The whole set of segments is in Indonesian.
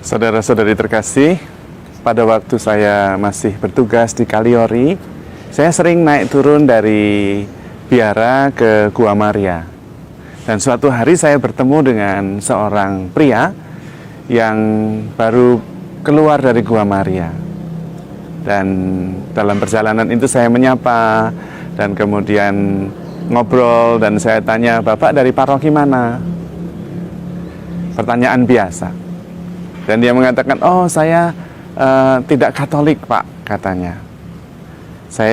Saudara-saudari terkasih, pada waktu saya masih bertugas di Kaliori, saya sering naik turun dari Biara ke Gua Maria. Dan suatu hari saya bertemu dengan seorang pria yang baru keluar dari Gua Maria. Dan dalam perjalanan itu saya menyapa dan kemudian ngobrol, dan saya tanya, "Bapak dari paroki mana?" Pertanyaan biasa. Dan dia mengatakan, "Oh, saya tidak Katolik, Pak," katanya.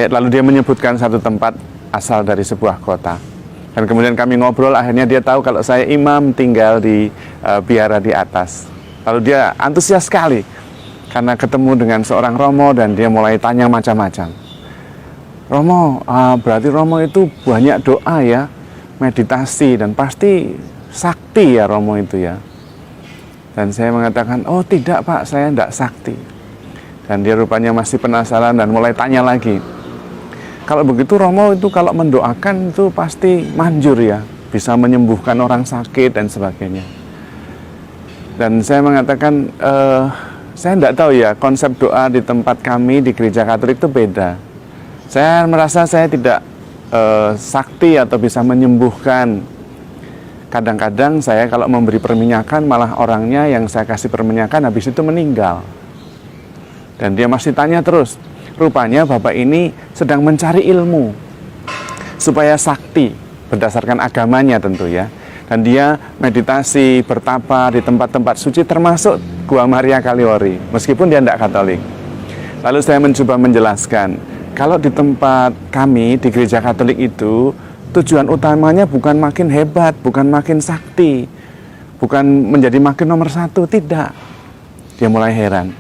Lalu dia menyebutkan satu tempat asal dari sebuah kota. Dan kemudian kami ngobrol, akhirnya dia tahu kalau saya imam tinggal di biara di atas. Lalu dia antusias sekali karena ketemu dengan seorang Romo, dan dia mulai tanya macam-macam. "Romo, berarti Romo itu banyak doa ya, meditasi, dan pasti sakti ya Romo itu ya?" Dan saya mengatakan, "Oh tidak Pak, saya tidak sakti." Dan dia rupanya masih penasaran dan mulai tanya lagi. "Kalau begitu Romo itu kalau mendoakan itu pasti manjur ya, bisa menyembuhkan orang sakit dan sebagainya." Dan saya mengatakan, saya tidak tahu ya, konsep doa di tempat kami di gereja Katolik itu beda. Saya merasa saya tidak sakti atau bisa menyembuhkan. Kadang-kadang saya kalau memberi perminyakan, malah orangnya yang saya kasih perminyakan habis itu meninggal. Dan dia masih tanya terus. Rupanya Bapak ini sedang mencari ilmu supaya sakti, berdasarkan agamanya tentu ya. Dan dia meditasi, bertapa di tempat-tempat suci termasuk Gua Maria Kaliori, meskipun dia tidak Katolik. Lalu saya mencoba menjelaskan, kalau di tempat kami di gereja Katolik itu, tujuan utamanya bukan makin hebat, bukan makin sakti, bukan menjadi makin nomor satu, tidak. Dia mulai heran.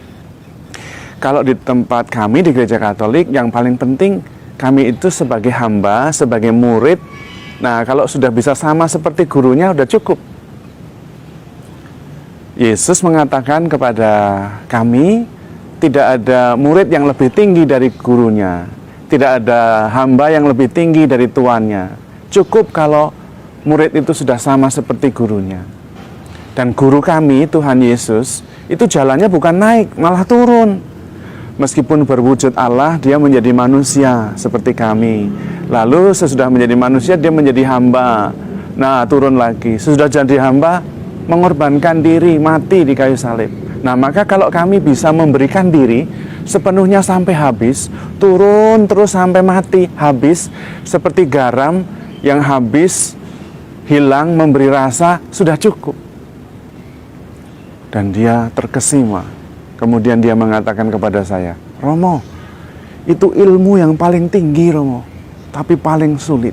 Kalau di tempat kami di gereja Katolik, yang paling penting kami itu sebagai hamba, sebagai murid. Nah, kalau sudah bisa sama seperti gurunya, udah cukup. Yesus mengatakan kepada kami, tidak ada murid yang lebih tinggi dari gurunya. Tidak ada hamba yang lebih tinggi dari tuannya. Cukup kalau murid itu sudah sama seperti gurunya. Dan guru kami, Tuhan Yesus, itu jalannya bukan naik, malah turun. Meskipun berwujud Allah, dia menjadi manusia seperti kami. Lalu sesudah menjadi manusia, dia menjadi hamba. Nah, turun lagi. Sesudah jadi hamba, mengorbankan diri, mati di kayu salib. Nah, maka kalau kami bisa memberikan diri sepenuhnya sampai habis, turun terus sampai mati, habis, seperti garam yang habis, hilang, memberi rasa, sudah cukup. Dan dia terkesima. Kemudian dia mengatakan kepada saya, "Romo, itu ilmu yang paling tinggi Romo, tapi paling sulit."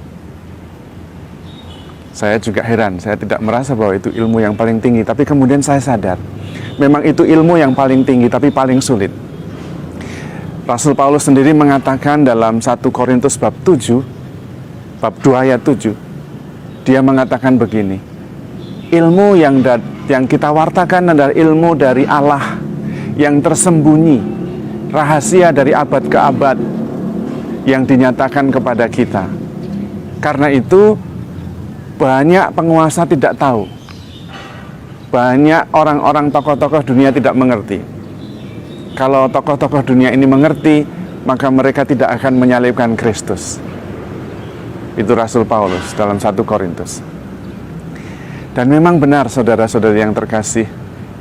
Saya juga heran, saya tidak merasa bahwa itu ilmu yang paling tinggi, tapi kemudian saya sadar, memang itu ilmu yang paling tinggi, tapi paling sulit. Rasul Paulus sendiri mengatakan dalam 1 Korintus bab 7, bab 2 ayat 7, dia mengatakan begini, ilmu yang kita wartakan adalah ilmu dari Allah, yang tersembunyi, rahasia dari abad ke abad, yang dinyatakan kepada kita. Karena itu, banyak penguasa tidak tahu. Banyak orang-orang tokoh-tokoh dunia tidak mengerti. Kalau tokoh-tokoh dunia ini mengerti, maka mereka tidak akan menyalibkan Kristus. Itu Rasul Paulus dalam 1 Korintus. Dan memang benar saudara-saudari yang terkasih,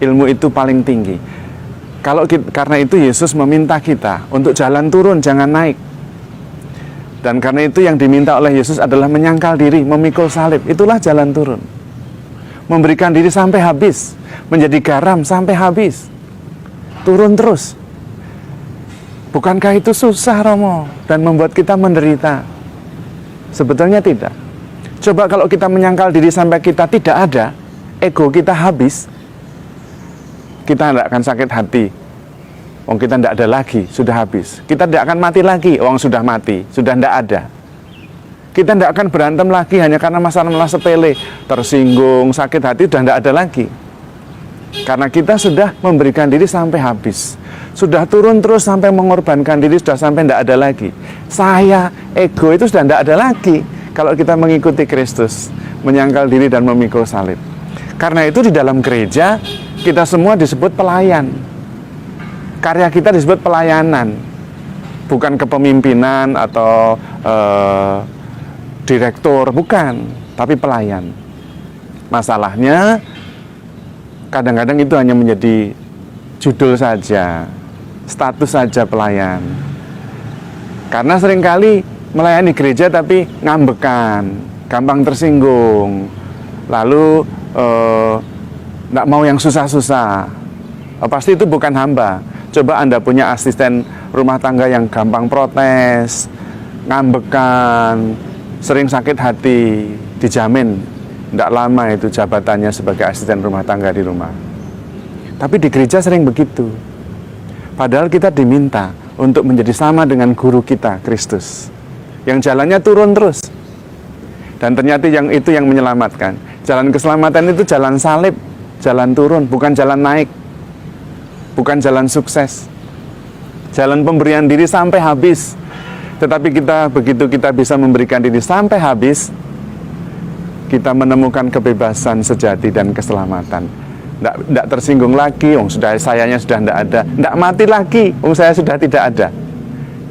ilmu itu paling tinggi. Karena itu Yesus meminta kita untuk jalan turun, jangan naik. Dan karena itu yang diminta oleh Yesus adalah menyangkal diri, memikul salib. Itulah jalan turun. Memberikan diri sampai habis, menjadi garam sampai habis. Turun terus. Bukankah itu susah Romo dan membuat kita menderita? Sebetulnya tidak. Coba kalau kita menyangkal diri sampai kita tidak ada, ego kita habis, kita tidak akan sakit hati. Wong kita tidak ada lagi, sudah habis. Kita tidak akan mati lagi, wong sudah mati, sudah tidak ada. Kita tidak akan berantem lagi hanya karena masalah-masalah sepele, tersinggung, sakit hati, sudah tidak ada lagi. Karena kita sudah memberikan diri sampai habis. Sudah turun terus sampai mengorbankan diri, sudah sampai tidak ada lagi. Saya, ego itu sudah tidak ada lagi kalau kita mengikuti Kristus, menyangkal diri dan memikul salib. Karena itu di dalam gereja kita semua disebut pelayan. Karya kita disebut pelayanan, bukan kepemimpinan atau direktur, bukan, tapi pelayan. Masalahnya kadang-kadang itu hanya menjadi judul saja, status saja pelayan. Karena seringkali melayani gereja tapi ngambekan, gampang tersinggung, lalu nggak mau yang susah-susah. Pasti itu bukan hamba. Coba Anda punya asisten rumah tangga yang gampang protes, ngambekan, sering sakit hati, dijamin tidak lama itu jabatannya sebagai asisten rumah tangga di rumah. Tapi di gereja sering begitu. Padahal kita diminta untuk menjadi sama dengan guru kita, Kristus, yang jalannya turun terus. Dan ternyata itu yang menyelamatkan. Jalan keselamatan itu jalan salib, jalan turun, bukan jalan naik, bukan jalan sukses. Jalan pemberian diri sampai habis. Tetapi begitu kita bisa memberikan diri sampai habis, kita menemukan kebebasan sejati dan keselamatan. Tidak tersinggung lagi, sayanya sudah tidak ada. Tidak mati lagi, saya sudah tidak ada.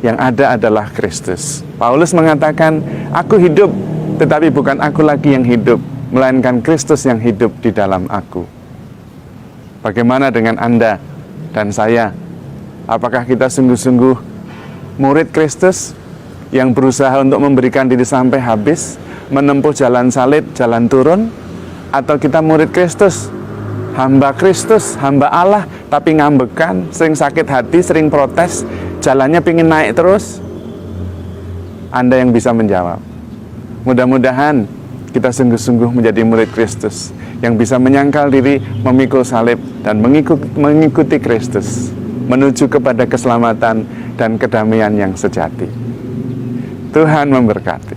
Yang ada adalah Kristus. Paulus mengatakan, aku hidup, tetapi bukan aku lagi yang hidup, melainkan Kristus yang hidup di dalam aku. Bagaimana dengan Anda dan saya? Apakah kita sungguh-sungguh murid Kristus yang berusaha untuk memberikan diri sampai habis, menempuh jalan salib, jalan turun? Atau kita murid Kristus, hamba Kristus, hamba Allah, tapi ngambekan, sering sakit hati, sering protes, jalannya pingin naik terus? Anda yang bisa menjawab. Mudah-mudahan kita sungguh-sungguh menjadi murid Kristus yang bisa menyangkal diri, memikul salib, dan mengikuti Kristus menuju kepada keselamatan dan kedamaian yang sejati. Tuhan memberkati.